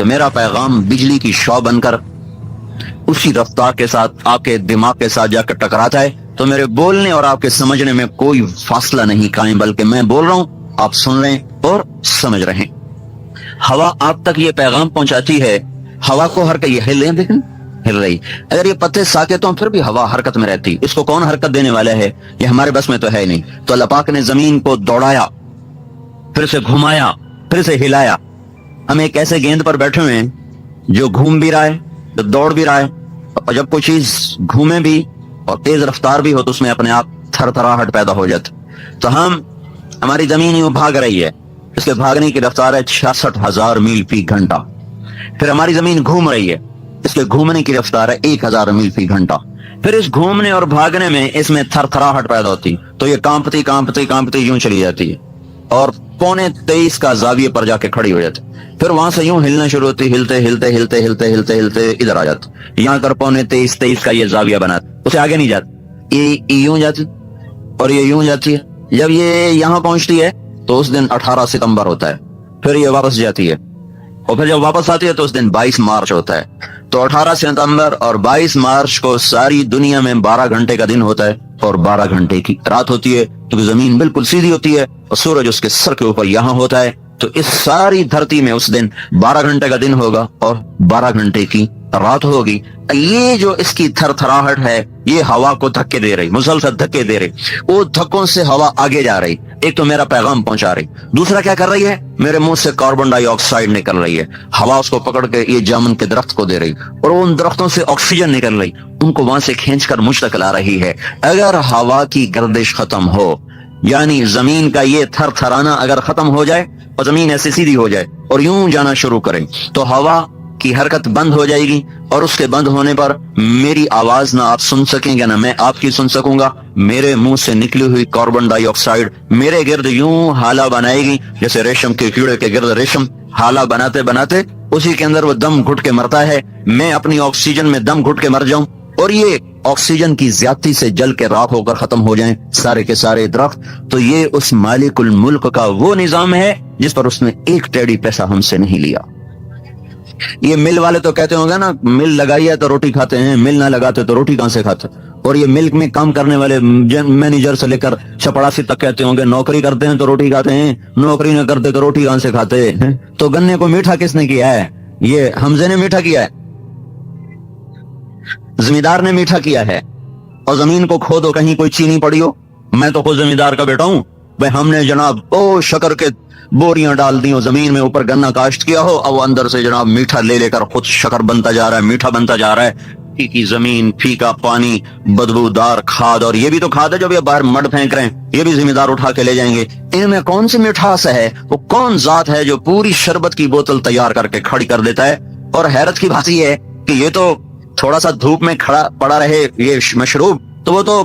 تو میرا پیغام بجلی کی شعاع بن کر اسی رفتار کے ساتھ آپ کے دماغ کے ساتھ جا کر ٹکراتا ہے، تو میرے بولنے اور آپ کے سمجھنے میں کوئی فاصلہ نہیں قائم، بلکہ میں بول رہا ہوں، آپ سن رہے ہیں اور سمجھ رہے ہیں۔ ہوا آپ تک یہ پیغام پہنچاتی ہے، ہوا کو حرکت، یہ ہل رہے ہیں، دیکھیں ہل رہی، اگر یہ پتے ساکت ہوں پھر بھی ہوا حرکت میں رہتی، اس کو کون حرکت دینے والا ہے؟ یہ ہمارے بس میں تو ہے نہیں۔ تو اللہ پاک نے زمین کو دوڑایا، پھر سے گھمایا، پھر سے ہلایا۔ ہم ایک ایسے گیند پر بیٹھے ہوئے ہیں جو گھوم بھی رہا ہے، جو دوڑ بھی رہا ہے، اور جب کوئی چیز گھومے بھی اور تیز رفتار بھی ہو تو اس میں اپنے آپ تھر تھراہٹ پیدا ہو جاتی۔ تو ہماری زمین یوں بھاگ رہی ہے، اس کے بھاگنے کی رفتار ہے 66,000 میل فی گھنٹہ۔ پھر ہماری زمین گھوم رہی ہے، اس کے گھومنے کی رفتار ہے 1,000 میل فی گھنٹہ۔ پھر اس گھومنے اور بھاگنے میں اس میں تھر تھراہٹ پیدا ہوتی، تو یہ کانپتی کانپتی کانپتی یوں چلی جاتی ہے اور 23.25 کا زاویے پر جا کے کھڑی ہو جاتی، پھر وہاں سے یوں ہلنا شروع ہوتی، ہلتے ہلتے ہلتے ہلتے ہلتے ہلتے ادھر آ جاتی، یہاں کر 23.25 کا یہ زاویہ بناتی، اسے آگے نہیں جاتی، یہ یوں جاتی اور یہ یوں جاتی ہے۔ جب یہ یہاں پہنچتی ہے تو اس دن 18 ستمبر ہوتا ہے، پھر یہ واپس جاتی ہے، اور پھر جب واپس آتی ہے تو اس دن 22 مارچ ہوتا ہے۔ تو 18 ستمبر اور 22 مارچ کو ساری دنیا میں 12 گھنٹے کا دن ہوتا ہے اور 12 گھنٹے کی رات ہوتی ہے، کیونکہ زمین بالکل سیدھی ہوتی ہے اور سورج اس کے سر کے اوپر یہاں ہوتا ہے، تو اس ساری دھرتی میں اس دن 12 گھنٹے کا دن ہوگا اور 12 گھنٹے کی رات ہوگی۔ یہ جو اس کی تھر تھراہٹ ہے یہ ہوا کو دھکے دے رہی، مسلسل دھکے دے رہی، وہ دھکوں سے ہوا آگے جا رہی، ایک تو میرا پیغام پہنچا رہی، دوسرا کیا کر رہی ہے، میرے منہ سے کاربن ڈائی آکسائڈ نکل رہی ہے، ہوا اس کو پکڑ کے یہ جامن کے درخت کو دے رہی اور ان درختوں سے آکسیجن نکل رہی، ان کو وہاں سے کھینچ کر مجھ تک لا رہی ہے۔ اگر ہوا کی گردش ختم ہو، یعنی زمین کا یہ تھر تھرانا اگر ختم ہو جائے اور زمین ایسے سیدھی ہو جائے اور یوں جانا شروع کرے تو ہوا کی حرکت بند ہو جائے گی، اور اس کے بند ہونے پر میری آواز نہ آپ سن سکیں گے نہ میں آپ کی سن سکوں گا، میرے منہ سے نکلی ہوئی کاربن ڈائی آکسائڈ میرے گرد یوں حالہ بنائے گی جیسے ریشم کے کیڑے کے گرد ریشم حالہ بناتے بناتے اسی کے اندر وہ دم گھٹ کے مرتا ہے، میں اپنی آکسیجن میں دم گھٹ کے مر جاؤں اور یہ آکسیجن کی زیادتی سے جل کے راکھ ہو کر ختم ہو جائیں سارے کے سارے درخت۔ تو یہ اس مالک الملک کا وہ نظام ہے جس پر اس نے ایک ٹیڑی پیسہ ہم سے نہیں لیا۔ یہ مل والے تو کہتے ہوں گے نا، مل لگائی ہے تو روٹی کھاتے ہیں، مل نہ لگاتے تو روٹی کہاں سے کھاتے، اور یہ ملک میں کام کرنے والے مینیجر سے لے کر چپڑاسی تک کہتے ہوں گے نوکری کرتے ہیں تو روٹی کھاتے ہیں، نوکری نہ کرتے تو روٹی کہاں سے کھاتے ہیں۔ تو گنے کو میٹھا کس نے کیا ہے؟ یہ حمزے نے میٹھا کیا ہے، زمیندار نے میٹھا کیا ہے۔ اور زمین کو کھودو کہیں کوئی چینی پڑی ہو، میں تو خود زمیندار کا بیٹا ہوں بھائی، ہم نے جناب شکر کے بوریاں ڈال دی ہو زمین میں، اوپر گنا کاشت کیا ہو، اب اندر سے جناب میٹھا لے لے کر خود شکر بنتا جا رہا ہے، میٹھا بنتا جا رہا ہے۔ پھیکی زمین، پھیکا پانی، بدبودار کھاد، اور یہ بھی تو کھاد ہے جو بھی باہر مڈ پھینک رہے ہیں، یہ بھی زمیندار اٹھا کے لے جائیں گے۔ ان میں کون سی مٹھاس ہے؟ وہ کون ذات ہے جو پوری شربت کی بوتل تیار کر کے کھڑی کر دیتا ہے؟ اور حیرت کی بات یہ ہے کہ یہ تو تھوڑا سا دھوپ میں کھڑا پڑا رہے یہ مشروب تو وہ تو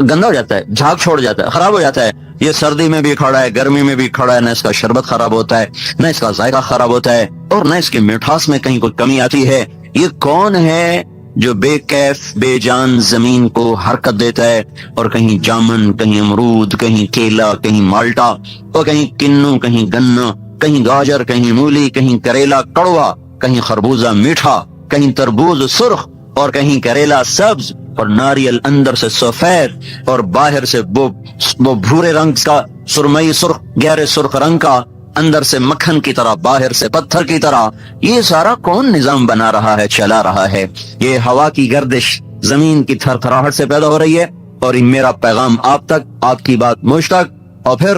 گندا ہو جاتا ہے، جھاگ چھوڑ جاتا ہے، خراب ہو جاتا ہے۔ یہ سردی میں بھی کھڑا ہے، گرمی میں بھی کھڑا ہے، نہ اس کا شربت خراب ہوتا ہے، نہ اس کا ذائقہ خراب ہوتا ہے، اور نہ اس کی مٹھاس میں کہیں کوئی کمی آتی ہے۔ یہ کون ہے جو بے کیف بے جان زمین کو حرکت دیتا ہے، اور کہیں جامن، کہیں امرود، کہیں کیلا، کہیں مالٹا، اور کہیں کنو، کہیں گنا، کہیں گاجر، کہیں مولی، کہیں کریلا کڑوا، کہیں خربوزہ میٹھا، کہیں تربوز سرخ، اور کہیں کریلا سبز، اور ناریل اندر سے سفید اور باہر سے وہ بھورے رنگ کا سرمئی سرخ، گہرے سرخ رنگ کا، اندر سے مکھن کی طرح باہر سے پتھر کی طرح۔ یہ سارا کون نظام بنا رہا ہے، چلا رہا ہے؟ یہ ہوا کی گردش زمین کی تھر تھراہٹ سے پیدا ہو رہی ہے، اور میرا پیغام آپ تک، آپ کی بات مجھ تک، اور پھر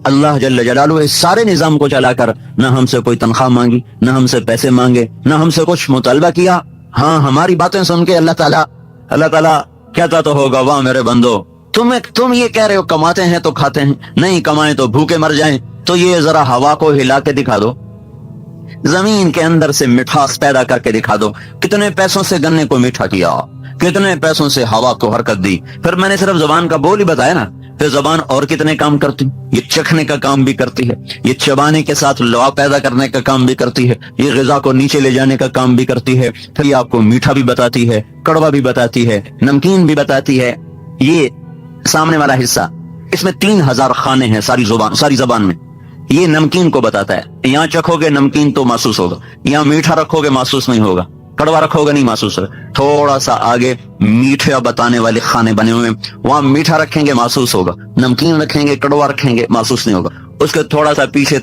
اللہ جل جلالہ اس سارے نظام کو چلا کر نہ ہم سے کوئی تنخواہ مانگی، نہ ہم سے پیسے مانگے، نہ ہم سے کچھ مطالبہ کیا۔ ہاں، ہماری باتیں سن کے اللہ تعالیٰ کہتا تو ہوگا، واہ میرے بندو، تم یہ کہہ رہے ہو کماتے ہیں تو کھاتے ہیں، نہیں کمائیں تو بھوکے مر جائیں، تو یہ ذرا ہوا کو ہلا کے دکھا دو، زمین کے اندر سے مٹھاس پیدا کر کے دکھا دو۔ کتنے پیسوں سے گنے کو میٹھا کیا، کتنے پیسوں سے ہوا کو حرکت دی۔ پھر میں نے صرف زبان کا بول ہی بتایا نا، پھر زبان اور کتنے کام کرتی، یہ چکھنے کا کام بھی کرتی ہے، یہ چبانے کے ساتھ لوا پیدا کرنے کا کام بھی کرتی ہے، یہ غذا کو نیچے لے جانے کا کام بھی کرتی ہے، پھر یہ آپ کو میٹھا بھی بتاتی ہے، کڑوا بھی بتاتی ہے، نمکین بھی بتاتی ہے۔ یہ سامنے والا حصہ، اس میں 3000 خانے ہیں ساری زبان میں، یہ نمکین کو بتاتا ہے. یہاں چکھو گے نمکین تو محسوس ہوگا, یہاں میٹھا رکھو گے محسوس نہیں ہوگا, کڑوا رکھو گے نہیں محسوس ہوگا. تھوڑا سا آگے میٹھے بتانے والے کھانے بنے ہوئے, وہاں میٹھا رکھیں گے محسوس ہوگا, نمکین رکھیں گے کڑوا رکھیں گے محسوس نہیں ہوگا. اس کے تھوڑا سا پیچھے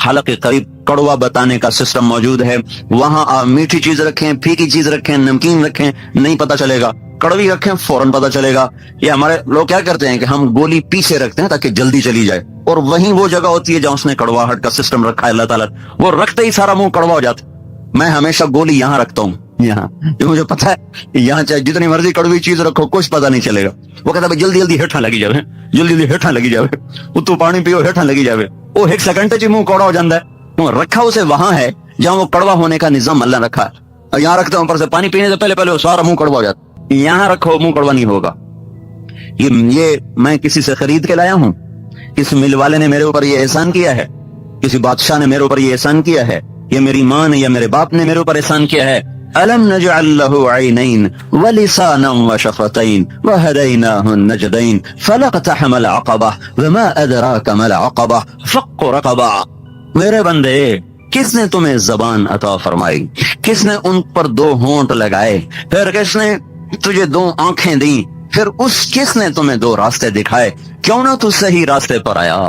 حلق کے قریب کڑوا بتانے کا سسٹم موجود ہے, وہاں آپ میٹھی چیز رکھیں, پھیکی چیز رکھیں, نمکین رکھیں, نہیں پتا چلے گا. کڑوی رکھیں فوراً پتا چلے گا. یہ ہمارے لوگ کیا کرتے ہیں کہ ہم گولی پیچھے رکھتے ہیں تاکہ جلدی چلی جائے, اور وہیں وہ جگہ ہوتی ہے جہاں اس نے کڑواہٹ کا سسٹم رکھا ہے اللہ تعالیٰ, وہ رکھتے ہی سارا منہ کڑوا ہو جاتا. میں ہمیشہ گولی یہاں رکھتا ہوں, یہاں, جو مجھے پتا ہے یہاں چاہے جتنی مرضی کڑوی چیز رکھو کچھ پتا نہیں چلے گا. وہ کہتا ہے جلدی جلدی ہیٹھاں لگی جاوے, جلدی جلدی ہیٹھاں لگی جاوے, اتو پانی پیو ہیٹھاں لگی جاوے. وہ ایک سیکنڈ چ منہ کوڑا ہو جاتا ہے. رکھا اسے وہاں ہے جہاں وہ کڑوا ہونے کا نظام اللہ رکھا ہے. اور یہاں رکھتا ہوں اوپر سے پانی پینے سے پہلے پہلے وہ سارا منہ کڑوا ہو جاتا. یہاں رکھو منہ کڑوا نہیں ہوگا. یہ میں کسی سے خرید کے لایا ہوں, کسی مل والے نے میرے اوپر یہ احسان کیا ہے, کسی بادشاہ نے میرے اوپر یہ احسان کیا ہے, یہ میری ماں نے یا میرے باپ نے میرے اوپر احسان کیا ہے. أَلَمْ نَجْعَلْ لَهُ عَيْنَيْنِ وَلِسَانًا وَشَفَتَيْنِ وَهَدَيْنَاهُ النَّجْدَيْنِ فَلَاقْتَحَمَ الْعَقَبَةَ وَمَا أَدْرَاكَ مَا الْعَقَبَةُ فَكُّ رَقَبَةٍ. میرے بندے, کس نے تمہیں زبان عطا فرمائی, کس نے ان پر 2 ہونٹ لگائے, پھر کس نے تجھے 2 آنکھیں دیں, پھر کس نے تمہیں 2 راستے دکھائے. کیوں نہ تو صحیح راستے پر آیا,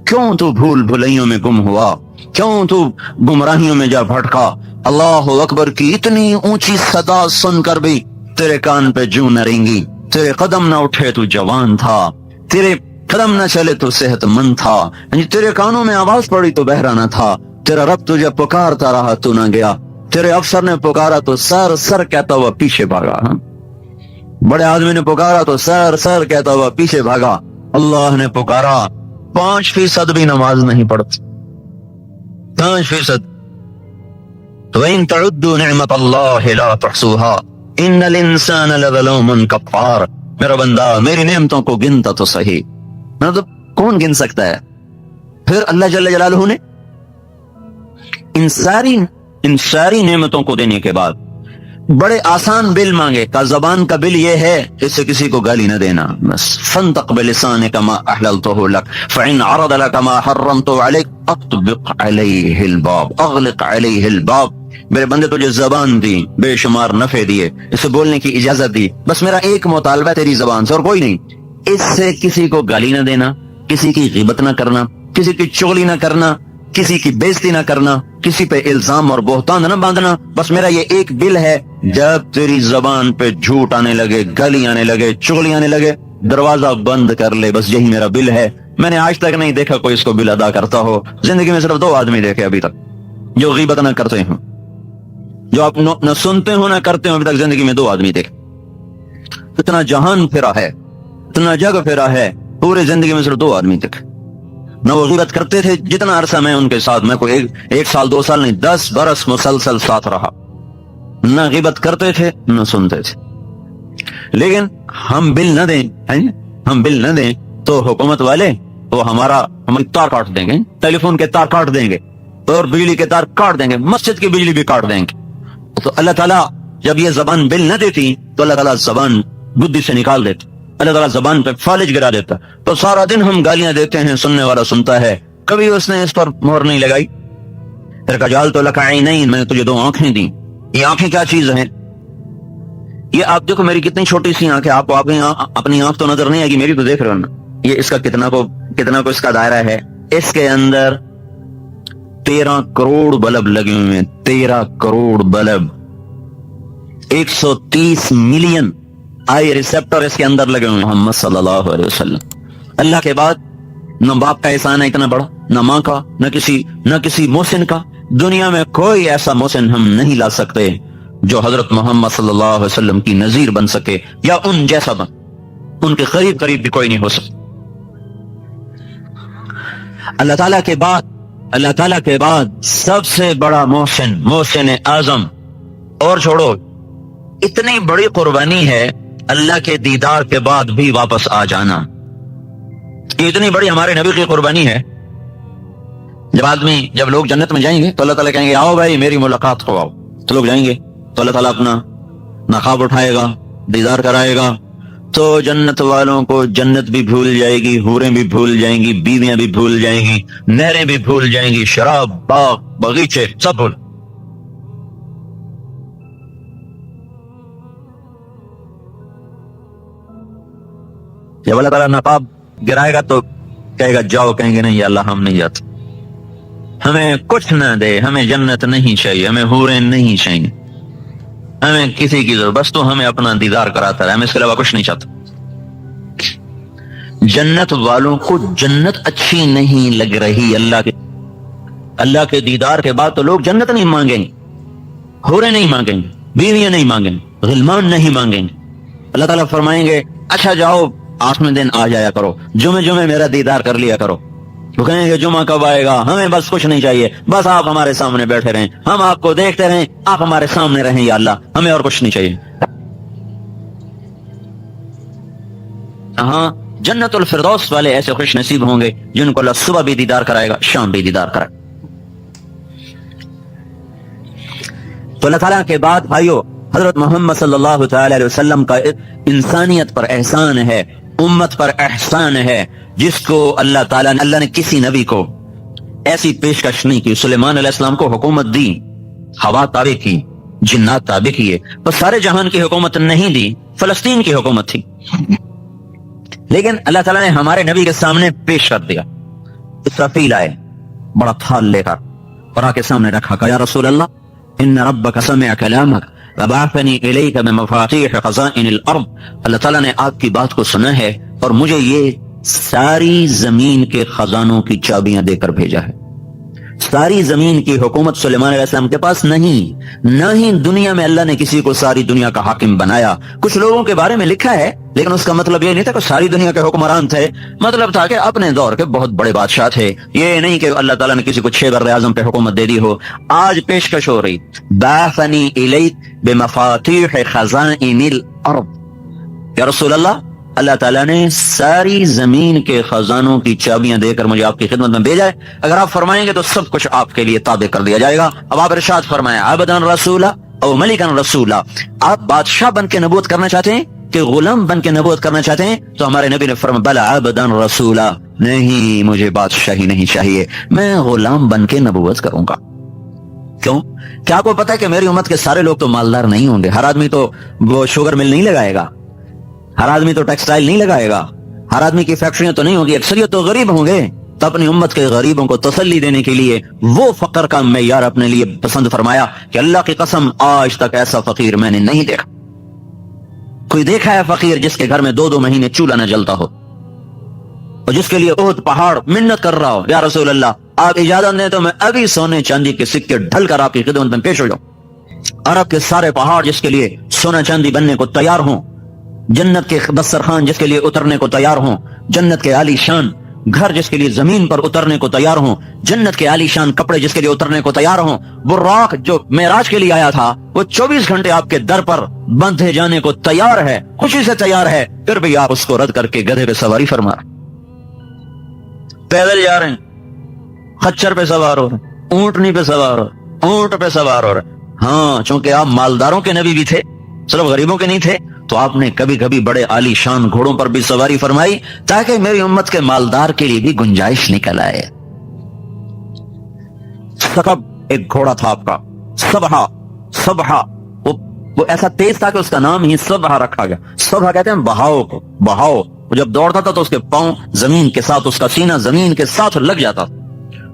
کیوں تو بھول بھلائیوں میں گم ہوا, کیوں تو گمراہیوں میں جا بھٹکا. اللہ اکبر کی اتنی اونچی صدا سن کر بھی تیرے کان پہ جوں نہ رینگی. تیرے قدم نہ اٹھے تو جوان تھا, تیرے قدم نہ چلے تو صحت مند تھا, تیرے کانوں میں آواز پڑی تو بہرا نہ تھا. تیرا رب تجھے پکارتا رہا تو نہ گیا, تیرے افسر نے پکارا تو سر سر کہتا ہوا پیچھے بھاگا, بڑے آدمی نے پکارا تو سر سر کہتا ہوا پیچھے بھاگا. اللہ نے پکارا, 5% بھی نماز نہیں پڑھتی, 5%. وَإِن تَعُدُّوا نِعْمَةَ اللَّهِ لَا تُحْصُوهَا إِنَّ الْإِنسَانَ لَظَلُومٌ كَفَّارٌ. میرا بندہ میری نعمتوں کو گنتا تو صحیح. مطلب کون گن سکتا ہے؟ پھر اللہ جل جلالہ نے ان ساری نعمتوں کو دینے کے بعد بڑے آسان بل مانگے. کا زبان کا بل یہ ہے, اس سے کسی کو گالی نہ دینا, بس فَانْطَقْ بِلِسَانِكَ مَا أَحْلَلْتُهُ لَكَ فَإِنْ عَرَضَ لَكَ مَا حَرَّمْتُ عَلَيْكَ أَطْبِقْ عَلَيْهِ الْبَابَ أَغْلِقْ عَلَيْهِ الْبَابَ. میرے بندے تجھے زبان دی, بے شمار نفع دیے, اسے بولنے کی اجازت دی, بس میرا ایک مطالبہ تیری زبان سے اور کوئی نہیں. اس سے کسی کو گالی نہ دینا, کسی کی غیبت نہ کرنا, کسی کی چغلی نہ کرنا, کسی کی بےزتی نہ کرنا, کسی پہ الزام اور بہتان نہ باندھنا. بس میرا یہ ایک بل ہے, جب تیری زبان پہ جھوٹ آنے لگے, گالی آنے لگے, چغلی آنے لگے, دروازہ بند کر لے. بس یہی میرا بل ہے. میں نے آج تک نہیں دیکھا کوئی اس کو بل ادا کرتا ہو. زندگی میں صرف 2 آدمی دیکھے ابھی تک جو غیبت نہ کرتے ہوں, جو آپ نہ سنتے ہو نہ کرتے ہو. ابھی تک زندگی میں 2 آدمی دیکھے. اتنا جہان پھرا ہے, اتنا جگ پھرا ہے, پورے زندگی میں صرف 2 آدمی دیکھے. نہ وہ غیبت کرتے تھے, جتنا عرصہ میں ان کے ساتھ, میں کوئی 1 سال 2 سال نہیں, 10 برس مسلسل ساتھ رہا, نہ غیبت کرتے تھے نہ سنتے تھے. لیکن ہم بل نہ دیں, ہم بل نہ دیں تو حکومت والے وہ ہماری تار کاٹ دیں گے, ٹیلی فون کے تار کاٹ دیں گے, اور بجلی کے تار کاٹ دیں گے, مسجد کی بجلی بھی کاٹ دیں گے. تو اللہ تعالیٰ جب یہ زبان بل نہ دیتی تو اللہ تعالیٰ زبان گدی سے نکال دیتی, اللہ تعالیٰ زبان پہ فالج گرا دیتا. تو سارا دن ہم گالیاں دیتے ہیں, سننے والا سنتا ہے, کبھی اس نے اس پر مہر نہیں لگائی. پھر کہا جال تو لکا عینین, میں نے تجھے 2 آنکھیں دی. یہ آنکھیں کیا چیز ہیں؟ یہ آپ دیکھو میری کتنی چھوٹی سی آنکھ ہے, آپ اپنی آنکھ تو نظر نہیں آئے گی, میری تو دیکھ رہے ہو نا. یہ اس کا کتنا کو اس کا دائرہ ہے. اس کے اندر 13 کروڑ بلب لگے ہوئے ہیں, 13 crore bulb, 130 million I receptor اس کے اندر لگے ہوئے. محمد صلی اللہ علیہ وسلم. اللہ کے بعد نہ باپ کا احسان ہے اتنا بڑا, نہ ماں کا, نہ کسی محسن کا. دنیا میں کوئی ایسا محسن ہم نہیں لا سکتے جو حضرت محمد صلی اللہ علیہ وسلم کی نظیر بن سکے, یا ان جیسا بن, ان کے قریب بھی کوئی نہیں ہو سکتا. اللہ تعالیٰ کے بعد سب سے بڑا محسن اعظم. اور چھوڑو, اتنی بڑی قربانی ہے اللہ کے دیدار کے بعد بھی واپس آ جانا. یہ اتنی بڑی ہمارے نبی کی قربانی ہے. جب لوگ جنت میں جائیں گے تو اللہ تعالیٰ کہیں گے آؤ بھائی میری ملاقات ہو, آؤ. تو لوگ جائیں گے تو اللہ تعالیٰ اپنا نقاب اٹھائے گا, دیدار کرائے گا, تو جنت والوں کو جنت بھی بھول جائے گی، حوریں بھی بھول جائیں گی، بیویاں بھی بھول جائیں گی، نہریں بھی بھول جائیں گی، شراب، باغ، باغیچے سب بھول۔ جب اللہ تعالیٰ نقاب گرائے گا تو کہے گا جاؤ، کہیں گے نہیں یا اللہ ہم نہیں جاتے، ہمیں کچھ نہ دے، ہمیں جنت نہیں چاہیے، ہمیں حوریں نہیں چاہیے، ہمیں کسی کی ضرورت، بس تو ہمیں اپنا دیدار کراتا ہے، ہمیں اس کے علاوہ کچھ نہیں چاہتا۔ جنت والوں کو جنت اچھی نہیں لگ رہی، اللہ کے دیدار کے بعد تو لوگ جنت نہیں مانگیں گے، حوریں نہیں مانگیں گے، بیویاں نہیں مانگیں گے، غلمان نہیں مانگیں گے۔ اللہ تعالیٰ فرمائیں گے اچھا جاؤ آٹھویں دن آ جایا کرو، جمعے میرا دیدار کر لیا کرو۔ وہ کہیں گے جمعہ کب آئے گا، ہمیں بس کچھ نہیں چاہیے، بس آپ ہمارے سامنے بیٹھے رہیں، ہم آپ کو دیکھتے رہیں، آپ ہمارے سامنے رہیں یا اللہ، ہمیں اور کچھ نہیں چاہیے۔ ہاں جنت الفردوس والے ایسے خوش نصیب ہوں گے جن کو اللہ صبح بھی دیدار کرائے گا، شام بھی دیدار کرائے گا۔ تو اللہ تعالیٰ کے بعد بھائیو حضرت محمد صلی اللہ تعالی علیہ وسلم کا انسانیت پر احسان ہے، امت پر احسان ہے، جس کو اللہ تعالیٰ نے کسی نبی کو ایسی پیشکش نہیں کی۔ سلیمان علیہ السلام کو حکومت دی، ہوا تابع کی، جنات تابع کیے، پر سارے جہان کی حکومت نہیں دی، فلسطین کی حکومت تھی، لیکن اللہ تعالیٰ نے ہمارے نبی کے سامنے پیش کر دیا۔ اسرافیل آئے بڑا تھال لے کر اور آ کے سامنے رکھا کہ یا رسول اللہ ان ربک سمع کلامک وبعثنی الیک بمفاتیح خزائن الارض، اللہ تعالیٰ نے آپ کی بات کو سنا ہے اور مجھے یہ ساری زمین کے خزانوں کی چابیاں دے کر بھیجا ہے۔ ساری زمین کی حکومت سلیمان علیہ السلام کے پاس نہیں، نہ ہی دنیا میں اللہ نے کسی کو ساری دنیا کا حاکم بنایا۔ کچھ لوگوں کے بارے میں لکھا ہے لیکن اس کا مطلب یہ نہیں تھا کہ ساری دنیا کے حکمران تھے، مطلب تھا کہ اپنے دور کے بہت بڑے بادشاہ تھے۔ یہ نہیں کہ اللہ تعالیٰ نے کسی کو 6 بر اعظم پہ حکومت دے دی ہو۔ آج پیشکش ہو رہی بعثنی الیک بمفاتیح خزائن الارض، یا رسول اللہ اللہ تعالیٰ نے ساری زمین کے خزانوں کی چابیاں دے کر مجھے آپ کی خدمت میں بھیجا ہے، اگر آپ فرمائیں گے تو سب کچھ آپ کے لیے تابع کر دیا جائے گا۔ اب آپ ارشاد فرمائیں عبداً رسولا او ملکاً رسولا، آپ بادشاہ بن کے نبوت کرنا چاہتے ہیں کہ غلام بن کے نبوت کرنا چاہتے ہیں؟ تو ہمارے نبی نے فرمایا بلا عبداً رسولا، نہیں مجھے بادشاہی نہیں چاہیے، میں غلام بن کے نبوت کروں گا۔ کیوں؟ کیا آپ کو پتا ہے کہ میری امت کے سارے لوگ تو مالدار نہیں ہوں گے، ہر آدمی تو وہ شوگر مل نہیں لگائے گا، ہر آدمی تو ٹیکسٹائل نہیں لگائے گا، ہر آدمی کی فیکٹریاں تو نہیں ہوگی، اکثریت تو غریب ہوں گے۔ تو اپنی امت کے غریبوں کو تسلی دینے کے لیے وہ فقر کا معیار اپنے لیے پسند فرمایا کہ اللہ کی قسم آج تک ایسا فقیر میں نے نہیں دیکھا۔ کوئی دیکھا ہے فقیر جس کے گھر میں 2 مہینے چولہا نہ جلتا ہو اور جس کے لیے احد پہاڑ منت کر رہا ہو یا رسول اللہ آپ اجازت دیں تو میں ابھی سونے چاندی کے سکے ڈھل کر آپ کی خدمت میں پیش ہو جاؤں؟ عرب کے سارے پہاڑ جس کے لیے سونا چاندی بننے کو تیار ہوں، جنت کے دسترخوان جس کے لیے اترنے کو تیار ہوں، جنت کے عالی شان گھر جس کے لیے زمین پر اترنے کو تیار ہوں، جنت کے عالی شان کپڑے جس کے لیے اترنے کو تیار ہوں، براق جو معراج کے لیے آیا تھا وہ 24 گھنٹے آپ کے در پر بندھے جانے کو تیار ہے، خوشی سے تیار ہے، پھر بھی آپ اس کو رد کر کے گدھے پہ سواری فرما رہے، پیدل جا رہے ہیں، خچر پہ سوار ہو رہے ہیں، اونٹنی پہ سوار ہو رہے، اونٹ پہ سوار ہو رہے۔ ہاں چونکہ آپ مالداروں کے نبی بھی تھے، صرف غریبوں کے نہیں تھے، تو آپ نے کبھی کبھی بڑے عالی شان گھوڑوں پر بھی سواری فرمائی تاکہ میری امت کے مالدار کے لیے بھی گنجائش نکل آئے۔ سکب ایک گھوڑا تھا آپ کا، سبحہ وہ ایسا تیز تھا کہ اس کا نام ہی سبحہ رکھا گیا۔ سبحہ کہتے ہیں بہاؤ کو، بہاؤ۔ وہ جب دوڑتا تھا تو اس کے پاؤں زمین کے ساتھ، اس کا سینہ زمین کے ساتھ لگ جاتا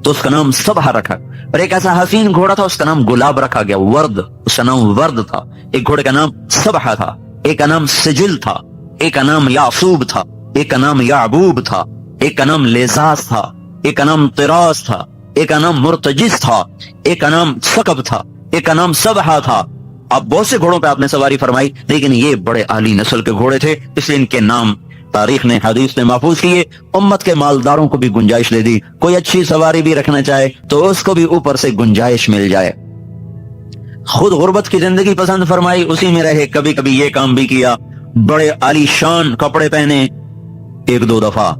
تو اس کا نام سبحہ رکھا۔ اور ایک ایسا حسین گھوڑا تھا اس کا نام گلاب رکھا گیا، ورد، اس کا نام ورد تھا۔ ایک گھوڑے کا نام سبحہ تھا، ایک کا نام سجل تھا، ایک کا نام یعصوب تھا، ایک کا نام یعبوب تھا، ایک کا نام لیزاس تھا، ایک کا نام طراز تھا، ایک کا نام مرتجس تھا، ایک کا نام سکب تھا، ایک کا نام سبحہ تھا۔ اب بہت سے گھوڑوں پہ آپ نے سواری فرمائی لیکن یہ بڑے عالی نسل کے گھوڑے تھے، اس لیے ان کے نام تاریخ نے، حدیث نے محفوظ کیے۔ امت کے مالداروں کو بھی گنجائش دے دی، کوئی اچھی سواری بھی رکھنا چاہے تو اس کو بھی اوپر سے گنجائش مل جائے۔ خود غربت کی زندگی پسند فرمائی، اسی میں رہے، کبھی کبھی یہ کام بھی کیا، بڑے عالی شان کپڑے پہنے۔ 1-2 دفعہ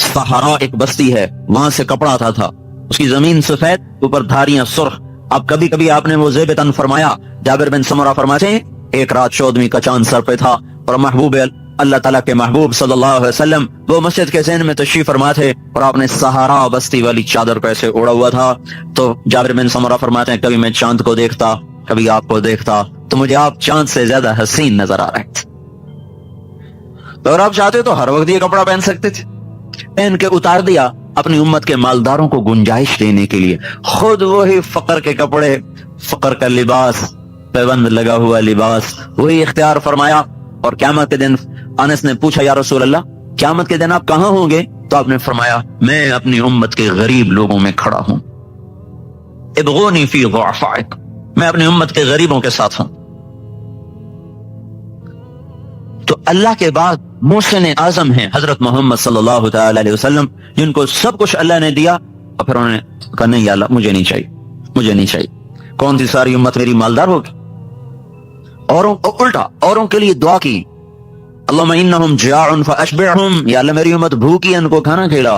صحرا ایک بستی ہے، وہاں سے کپڑا آتا تھا، اس کی زمین سفید، اوپر دھاریاں سرخ۔ اب کبھی کبھی آپ نے وہ زیب تن فرمایا، جابر بن سمرہ فرماتے ہیں ایک رات 14ویں کا چاند سر پہ تھا اور محبوب اللہ تعالیٰ کے محبوب صلی اللہ علیہ وسلم وہ مسجد کے ذہن میں تشریف فرما تھے اور آپ نے سہارا بستی والی چادر کو ایسے اوڑا ہوا تھا. تو جابر بن سمرہ فرماتے ہیں کبھی میں چاند کو دیکھتا کبھی آپ کو دیکھتا تو مجھے آپ چاند سے زیادہ حسین نظر آ رہے تھے. اگر آپ چاہتے تو ہر وقت یہ کپڑا پہن سکتے تھے. پہن کے اتار دیا اپنی امت کے مالداروں کو گنجائش دینے کے لیے. خود وہی فقر کے کپڑے, فقر کا لباس, پیبند لگا ہوا لباس وہی اختیار فرمایا. اور قیامت کے دن انس نے پوچھا یا رسول اللہ قیامت کے دن آپ کہاں ہوں گے؟ تو آپ نے فرمایا میں اپنی امت کے غریب لوگوں میں کھڑا ہوں. ابغونی فی ضعفائک, میں اپنی امت کے غریبوں کے ساتھ ہوں. تو اللہ کے بعد محسن اعظم ہیں حضرت محمد صلی اللہ تعالی علیہ وسلم, جن کو سب کچھ اللہ نے دیا اور پھر انہوں نے کہا نہیں یا اللہ مجھے نہیں چاہیے, مجھے نہیں چاہیے. کون سی ساری امت میری مالدار ہوگی؟ الٹا اوروں کے لیے دعا کی, اللہم انہم جیاع فاشبعہم, یا اللہ میری امت بھوکی ان کو کھانا کھلا.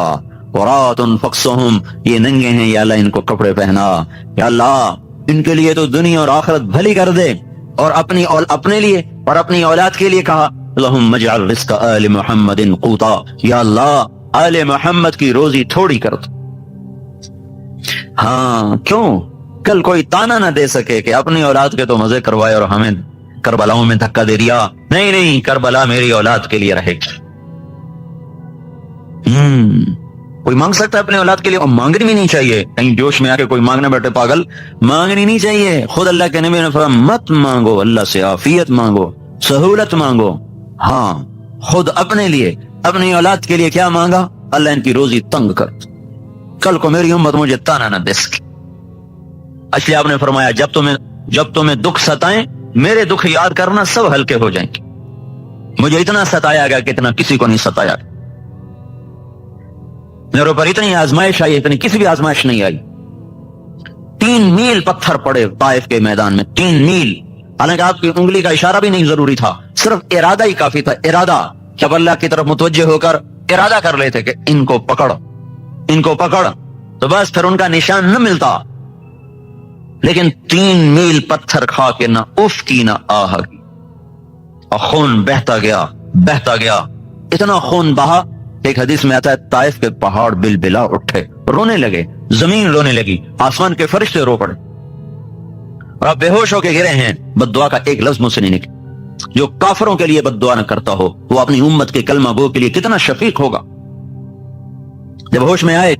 ورات فقصہم, یہ ننگے ہیں یا اللہ ان کو کپڑے پہنا. یا اللہ ان کے لیے تو دنیا اور آخرت بھلی کر دے. اور اپنے لیے اور اپنی اولاد کے لیے کہا اللہم اجعل رزق آل محمد قوتا, یا اللہ آل محمد کی روزی تھوڑی کر دو. ہاں کیوں کل کوئی تانا نہ دے سکے کہ اپنی اولاد کے تو مزے کروائے اور ہمیں کربلاؤں میں دھکا دے دیا. نہیں نہیں, کربلا میری اولاد کے لیے رہے گی. کوئی مانگ سکتا ہے اپنے اولاد کے لیے, اور مانگنی بھی نہیں چاہیے. کہیں جوش میں آ کے کوئی مانگنے بیٹھے پاگل, مانگنی نہیں چاہیے. خود اللہ کے نبی نے فرمایا مت مانگو, اللہ سے عافیت مانگو, سہولت مانگو. ہاں خود اپنے لیے اپنی اولاد کے لیے کیا مانگا؟ اللہ ان کی روزی تنگ کر, کل کو میری امت مجھے تانا نہ دے سکے. اس لیے آپ نے فرمایا جب تمہیں دکھ ستائیں میرے دکھ یاد کرنا, سب ہلکے ہو جائیں گے. مجھے اتنا ستایا گیا کہ اتنا کسی کو نہیں ستایا. میرے اوپر اتنی آزمائش آئی اتنی کسی بھی آزمائش نہیں آئی. 3 میل پتھر پڑے طائف کے میدان میں, 3 میل. حالانکہ آپ کی انگلی کا اشارہ بھی نہیں ضروری تھا, صرف ارادہ ہی کافی تھا. ارادہ جب اللہ کی طرف متوجہ ہو کر ارادہ کر لیتے کہ ان کو پکڑ, ان کو پکڑ, تو بس پھر ان کا نشان نہ ملتا. لیکن 3 میل پتھر کھا کے نہ اف کی نہ آہ کی, اور خون بہتا گیا بہتا گیا. اتنا خون بہا ایک حدیث میں آتا ہے طائف کے پہاڑ بلبلا اٹھے, رونے لگے, زمین رونے لگی, آسمان کے فرشتے رو پڑے, اور آپ بے ہوش ہو کے گرے ہیں. بد دعا کا ایک لفظ مجھ سے نہیں نکلا. جو کافروں کے لیے بد دعا نہ کرتا ہو وہ اپنی امت کے کلمہ گو کے لیے کتنا شفیق ہوگا. جب ہوش میں آئے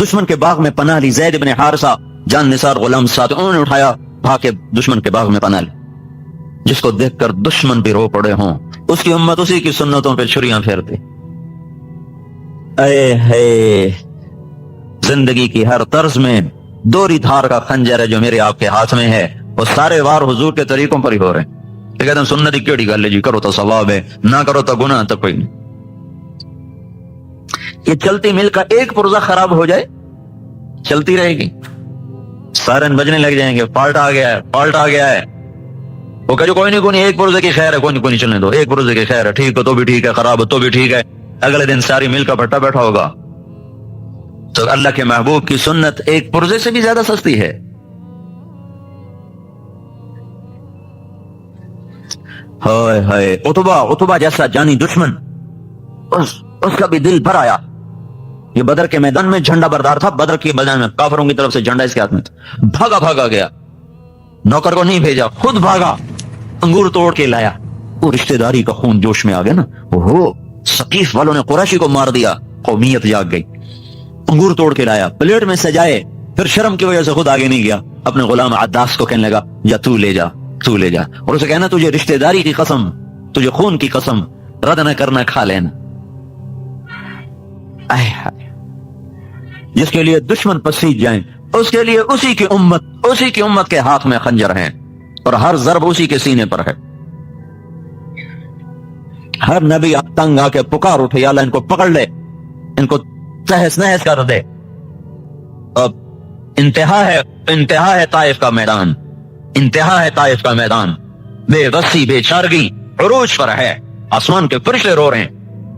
دشمن کے باغ میں پناہ لی. زید بن حارثہ جان نثار غلام ساتھ, انہوں نے اٹھایا, بھاگ کے دشمن کے باغ میں پناہ لی. جس کو دیکھ کر دشمن بھی رو پڑے ہوں, اس کی امت اسی کی سنتوں پہ چھریاں پھیرتی. اے ہے زندگی کی ہر طرز میں دوری دھار کا خنجر ہے جو میرے آپ کے ہاتھ میں ہے, وہ سارے وار حضور کے طریقوں پر ہی ہو رہے ہیں. یہ کہتے ہیں سنت کی کیڑی گل ہے جی, کرو تو ثواب ہے, نہ کرو تو گناہ, تو کوئی نہیں. یہ چلتی مل کا ایک پرزہ خراب ہو جائے چلتی رہے گی, سائرن بجنے لگ جائیں گے, فالٹ آ گیا ہے, فالٹ آ گیا ہے. وہ کہے کوئی نہیں ایک پرزے کی خیر ہے, کوئی نہیں چلنے دو, ایک پرزے کی خیر ہے, ٹھیک ہو تو بھی ٹھیک ہے, خراب ہو تو بھی ٹھیک ہے. اگلے دن ساری مل کا بھٹا بیٹھا ہوگا. تو اللہ کے محبوب کی سنت ایک پرزے سے بھی زیادہ سستی ہے. ہائے ہائے, عتبہ جیسا جانی دشمن, اس کا بھی دل بھر آیا. یہ بدر کے میدان میں جھنڈا بردار تھا, بدر کے میدان میں کافروں کی طرف سے جھنڈا اس کے ہاتھ میں تھا. بھاگا گیا, نوکر کو نہیں بھیجا, خود بھاگا, انگور توڑ کے لایا. وہ رشتہ داری کا خون جوش میں آ گیا نا. اوہو, ثقیف والوں نے قریشی کو مار دیا, قومیت جاگ گئی. انگور توڑ کے لایا, پلیٹ میں سجائے, پھر شرم کی وجہ سے خود آگے نہیں گیا. اپنے غلام عداس کو کہنے لگا جا تو لے جا, تو لے جا, اور اسے کہنا تجھے رشتہ داری کی قسم, تجھے خون کی قسم, رد نہ کرنا, کھا لینا. جس کے لیے دشمن پسیج جائیں اس کے لیے اسی کی امت کے ہاتھ میں خنجر ہیں, اور ہر ضرب اسی کے سینے پر ہے. ہر نبی تنگ آ کے پکار اٹھے یا اللہ ان کو پکڑ لے, ان کو تہس نہس کر دے. اب انتہا ہے طائف کا میدان, انتہا ہے طائف کا میدان. بے بسی بے چارگی عروج پر ہے, آسمان کے فرشتے رو رہے ہیں.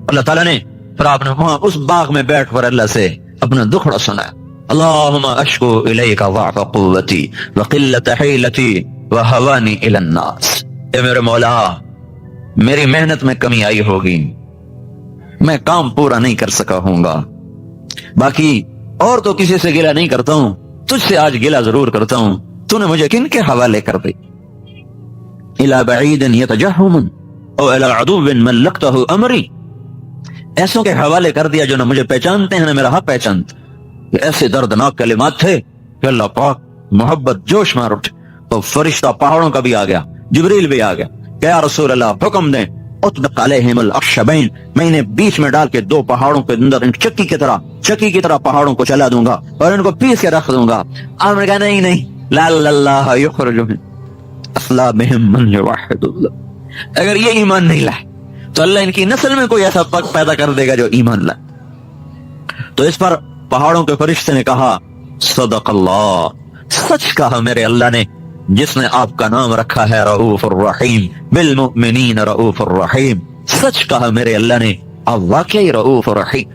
اللہ تعالیٰ نے پھر آپ نے وہاں اس باغ میں بیٹھ کر اللہ سے اپنا دکھڑا سنا. اللہم اشکو الیک ضعف قوتی وقلت حیلتی وہوانی الی الناس. اے میرے مولا, میری محنت میں کمی آئی ہوگی, میں کام پورا نہیں کر سکا ہوں گا, باقی اور تو کسی سے گلہ نہیں کرتا ہوں, تجھ سے آج گلہ ضرور کرتا ہوں, تو نے مجھے کن کے حوالے کر دی؟ الى بعید یتجہم او الى عدو ملکتہ امری, ایسوں کے حوالے کر دیا جو نہ مجھے پہچانتے ہیں نہ میرا حق پہچانتے. یہ ایسے دردناک کلمات تھے کہ اللہ پاک محبت جوش مار اٹھے, تو فرشتہ پہاڑوں کا بھی آ گیا, جبریل بھی آ گیا کہ یا رسول اللہ حکم دیں, اطبق علیہم الاخشبین, میں انہیں بیچ میں ڈال کے دو پہاڑوں کے اندر چکی کی طرح پہاڑوں کو چلا دوں گا اور ان کو پیس کے رکھ دوں گا. آپ نے کہا نہیں, لعل اللہ یخرج من اصلابہم من یوحد اللہ, اگر یہ ایمان نہیں لائے تو اللہ ان کی نسل میں کوئی ایسا پک پیدا کر دے گا جو ایمان لائے. تو اس پر پہاڑوں کے فرشتے نے کہا صدق اللہ, سچ کہا میرے اللہ نے جس نے آپ کا نام رکھا ہے رؤوف الرحیم, بالمؤمنین رؤوف الرحیم, سچ کہا میرے اللہ نے, آپ واقعی رؤوف الرحیم.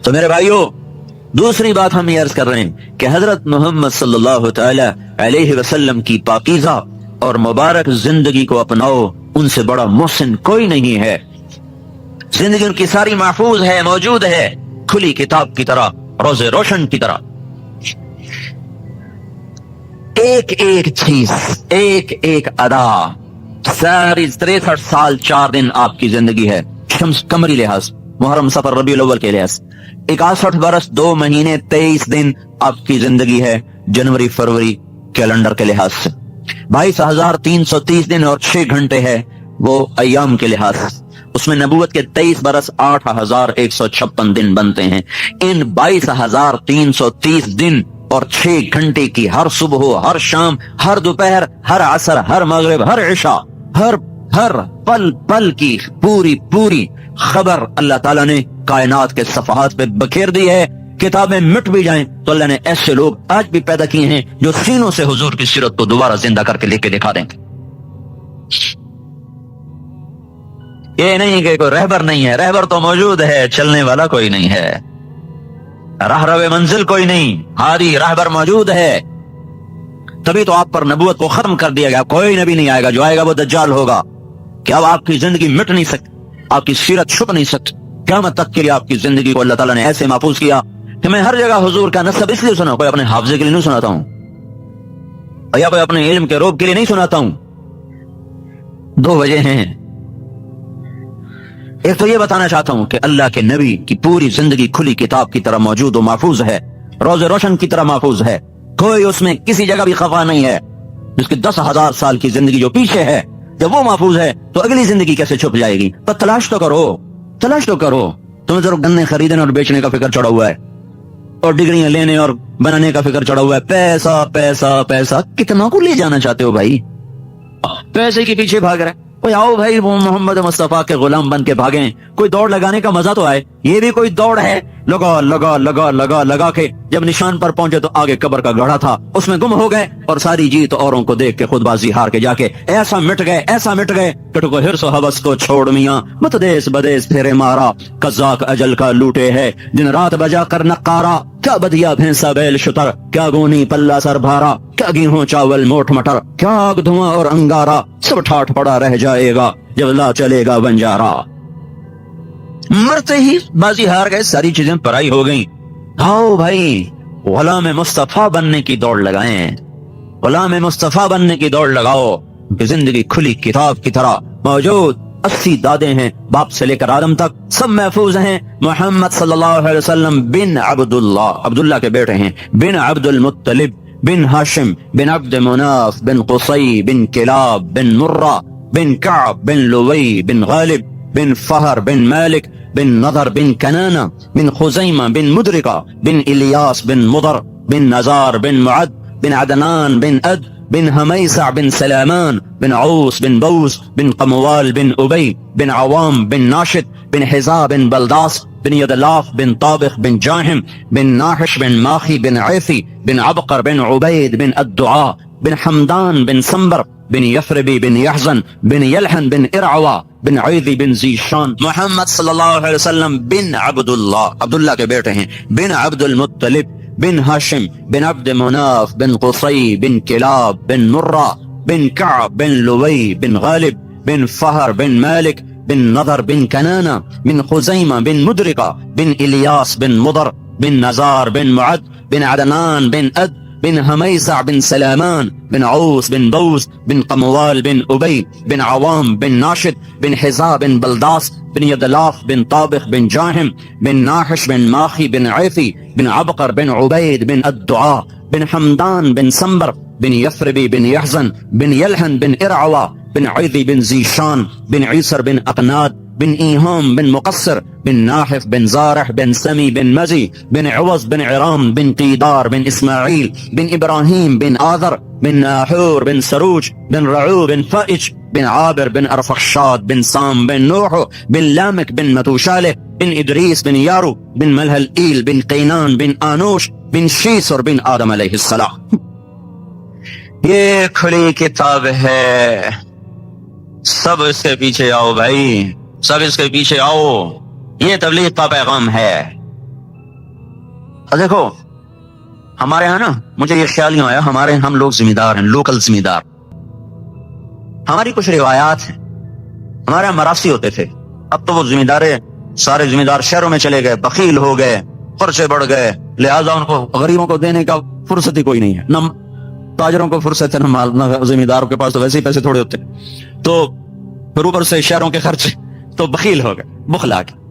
تو میرے بھائیو, دوسری بات ہم یہ عرض کر رہے ہیں کہ حضرت محمد صلی اللہ تعالی علیہ وسلم کی پاکیزہ اور مبارک زندگی کو اپناؤ, ان سے بڑا محسن کوئی نہیں ہے. زندگی ان کی ساری محفوظ ہے, موجود ہے, کھلی کتاب کی طرح, روز روشن کی طرح. ایک ایک چیز, ایک ایک ادا, ساری 63 سال 4 دن آپ کی زندگی ہے, شمس قمری لحاظ, محرم سفر ربیع الاول کے لحاظ, 61 برس 2 مہینے 23 دن آپ کی زندگی ہے, جنوری فروری کیلنڈر کے لحاظ سے. 22,330 دن اور 6 گھنٹے ہے وہ ایام کے لحاظ سے. اس میں نبوت کے 23 برس 8,156 دن بنتے ہیں. ان 22,330 دن اور 6 گھنٹے کی ہر صبح ہو, ہر شام, ہر دوپہر, ہر عصر, ہر مغرب, ہر عشاء, ہر پل پل کی پوری خبر اللہ تعالیٰ نے کائنات کے صفحات پہ بکھیر دی ہے. کتابیں مٹ بھی جائیں تو اللہ نے ایسے لوگ آج بھی پیدا کیے ہیں جو سینوں سے حضور کی سیرت کو دوبارہ زندہ کر کے لے کے دکھا دیں گے. یہ نہیں کہ کوئی رہبر نہیں ہے, رہبر تو موجود ہے, چلنے والا کوئی نہیں ہے, راہرو منزل کوئی نہیں, ہادی رہبر موجود ہے. تبھی تو آپ پر نبوت کو ختم کر دیا گیا, کوئی نبی نہیں آئے گا, جو آئے گا وہ دجال ہوگا. کہ اب آپ کی زندگی مٹ نہیں سکتی, آپ کی سیرت چھپ نہیں سکتی. قیامت تک کے لیے آپ کی زندگی کو اللہ تعالیٰ نے ایسے محفوظ کیا کہ میں ہر جگہ حضور کا نسب اس لیے سنا, کوئی اپنے حافظے کے لیے نہیں سناتا ہوں یا کوئی اپنے علم کے روب کے لیے نہیں سناتا ہوں. 2 وجہ ہیں. ایک تو یہ بتانا چاہتا ہوں کہ اللہ کے نبی کی پوری زندگی کھلی کتاب کی طرح موجود و محفوظ ہے, روز روشن کی طرح محفوظ ہے, کوئی اس میں کسی جگہ بھی خفا نہیں ہے. جس کی 10,000 سال کی زندگی جو پیچھے ہے, جب وہ محفوظ ہے تو اگلی زندگی کیسے چھپ جائے گی؟ پر تلاش تو کرو. تمہیں ضرور گنے خریدنے اور بیچنے کا فکر چڑھا ہوا ہے, اور ڈگریاں لینے اور بنانے کا فکر چڑھا ہوا ہے. پیسہ پیسہ پیسہ, کتنا کو لے جانا چاہتے ہو بھائی؟ پیسے کے پیچھے بھاگ رہے. کوئی آؤ بھائی وہ محمد مصطفیٰ کے غلام بن کے بھاگیں, کوئی دوڑ لگانے کا مزہ تو آئے. یہ بھی کوئی دوڑ ہے, لگا کے جب نشان پر پہنچے تو آگے قبر کا گڑھا تھا, اس میں گم ہو گئے, اور ساری جیت اوروں کو دیکھ کے خود بازی ہار کے جا کے ایسا مٹ گئے کہ کو ہرس و حوث کو چھوڑ میاں, مت دیس بدیس پھیرے مارا, قزاق اجل کا لوٹے ہے دن رات بجا کر نقارا. کیا بدیا بھینسا بیل شتر, کیا گونی پلہ سر بھارا, کیا گیہوں چاول موٹ مٹر, کیا آگ دھواں اور انگارا, سب ٹھاٹ پڑا رہ جائے گا جب لا چلے گا بنجارا. مرتے ہی بازی ہار گئے, ساری چیزیں پرائی ہو گئیں. آؤ بھائی غلام مصطفیٰ بننے کی دوڑ لگائیں, غلام مصطفیٰ بننے کی دوڑ لگاؤ. زندگی کھلی کتاب کی طرح موجود, 80 دادے ہیں باپ سے لے کر آدم تک, سب محفوظ ہیں. محمد صلی اللہ علیہ وسلم بن عبداللہ کے بیٹے ہیں, بن عبد المطلب, بن ہاشم, بن عبد مناف, بن قصی, بن کلاب, بن مرہ, بن کعب, بن لوی, بن غالب, بن فہر, بن مالک, بن نضر, بن کنانہ, بن خزیمہ, بن مدرکہ, بن الیاس, بن مضر, بن نزار, بن معد, بن عدنان, بن اد, بن حمیسع, بن سلامان, بن عوس, بن بوس, بن قموال, بن ابی, بن عوام, بن ناشد, بن حزا, بن بلداس, بن یدلاف, بن طابخ, بن جاہم, بن ناحش, بن ماخی, بن عیفی, بن عبقر, بن عبید, بن الدعاء, بن حمدان, بن سنبر, بن یفربی, بن یحزن, بن یلحن, بن ارعوا, بن عیدی, بن زیشان. محمد صلی اللہ علیہ وسلم بن عبداللہ کے بیٹے ہیں, بن عبد المطلب, بن ہاشم, بن عبد مناف, بن قصی, بن کلاب, بن مرہ, بن كعب بن لوي بن غالب بن فهر بن مالك بن نضر بن كنانة بن خزيمة بن مدرقة بن إلياس بن مضر بن نزار بن معد بن عدنان بن أد بن هميسع بن سلامان بن عوس بن بوز بن قموال بن أبي بن عوام بن ناشد بن حزا بن بلداس بن يدلاف بن طابخ بن جاهم بن ناحش بن ماخي بن عيفي بن عبقر بن عبيد بن الدعاء بن حمدان بن سنبر بن يثربي بن يحزن بن يلهن بن إرعوى بن عيذي بن زيشان بن عيسر بن أقناد بن إيهام بن مقصر بن ناحف بن زارح بن سمي بن مزي بن عوز بن عرام بن قيدار بن إسماعيل بن إبراهيم بن آذر بن ناحور بن سروج بن رعو بن فائج بن عابر بن أرفخشاد بن سام بن نوح بن لامك بن متوشاله بن إدريس بن يارو بن ملهل إيل بن قينان بن آنوش بن شيسر بن آدم علیہ السلام. یہ کھلی کتاب ہے, سب اس کے پیچھے آؤ بھائی, سب اس کے پیچھے آؤ, یہ تبلیغ کا پیغام ہے. دیکھو ہمارے ہاں نا, مجھے یہ خیال نہیں آیا, ہمارے ہم لوگ ذمہ دار ہیں, لوکل ذمہ دار. ہماری کچھ روایات ہیں, ہمارے یہاں مراسی ہوتے تھے, اب تو وہ ذمہ دار سارے ذمہ دار شہروں میں چلے گئے, بخیل ہو گئے, خرچے بڑھ گئے, لہذا ان کو غریبوں کو دینے کا فرصت ہی کوئی نہیں ہے. نہ تاجروں کو فرصت ہے, نہ مال, نہ ذمہ داروں کے پاس تو ویسے ہی پیسے تھوڑے ہوتے ہیں, تو پھر اوپر سے شہروں کے خرچے, تو بخیل ہو گئے, بخل آ گئے.